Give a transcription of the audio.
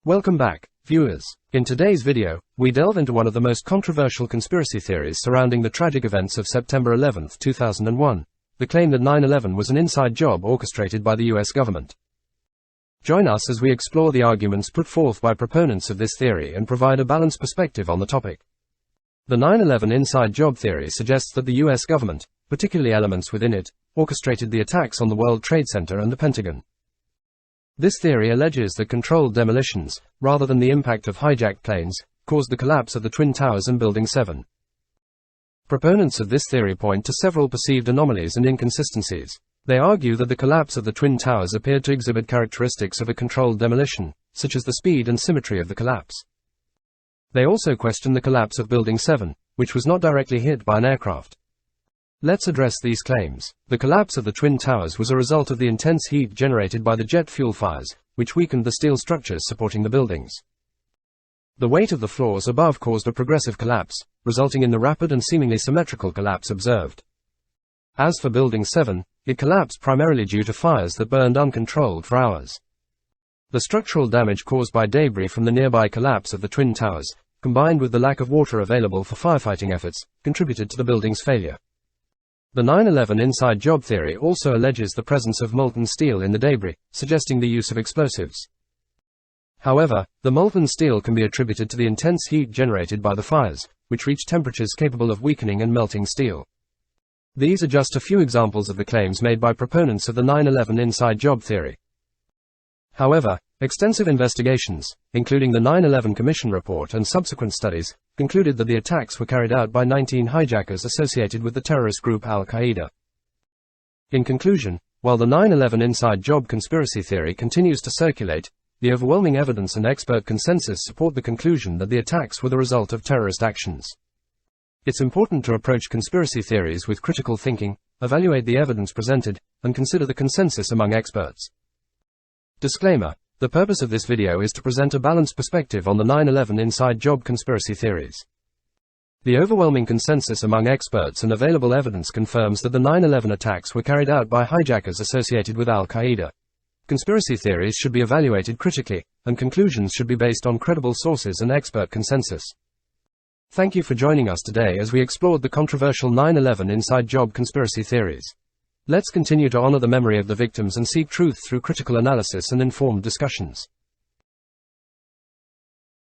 Welcome back, viewers. In today's video, we delve into one of the most controversial conspiracy theories surrounding the tragic events of September 11, 2001, the claim that 9/11 was an inside job orchestrated by the US government. Join us as we explore the arguments put forth by proponents of this theory and provide a balanced perspective on the topic. The 9/11 inside job theory suggests that the US government, particularly elements within it, orchestrated the attacks on the World Trade Center and the Pentagon. This theory alleges that controlled demolitions, rather than the impact of hijacked planes, caused the collapse of the Twin Towers and Building 7. Proponents of this theory point to several perceived anomalies and inconsistencies. They argue that the collapse of the Twin Towers appeared to exhibit characteristics of a controlled demolition, such as the speed and symmetry of the collapse. They also question the collapse of Building 7, which was not directly hit by an aircraft. Let's address these claims. The collapse of the Twin Towers was a result of the intense heat generated by the jet fuel fires, which weakened the steel structures supporting the buildings. The weight of the floors above caused a progressive collapse, resulting in the rapid and seemingly symmetrical collapse observed. As for Building 7, it collapsed primarily due to fires that burned uncontrolled for hours. The structural damage caused by debris from the nearby collapse of the Twin Towers, combined with the lack of water available for firefighting efforts, contributed to the building's failure. The 9/11 inside job theory also alleges the presence of molten steel in the debris, suggesting the use of explosives. However, the molten steel can be attributed to the intense heat generated by the fires, which reach temperatures capable of weakening and melting steel. These are just a few examples of the claims made by proponents of the 9/11 inside job theory. However, extensive investigations, including the 9/11 Commission report and subsequent studies, concluded that the attacks were carried out by 19 hijackers associated with the terrorist group al-Qaeda. In conclusion, while the 9/11 inside job conspiracy theory continues to circulate, the overwhelming evidence and expert consensus support the conclusion that the attacks were the result of terrorist actions. It's important to approach conspiracy theories with critical thinking, evaluate the evidence presented, and consider the consensus among experts. Disclaimer: the purpose of this video is to present a balanced perspective on the 9/11 inside job conspiracy theories. The overwhelming consensus among experts and available evidence confirms that the 9/11 attacks were carried out by hijackers associated with al-Qaeda. Conspiracy theories should be evaluated critically, and conclusions should be based on credible sources and expert consensus. Thank you for joining us today as we explored the controversial 9/11 inside job conspiracy theories. Let's continue to honor the memory of the victims and seek truth through critical analysis and informed discussions.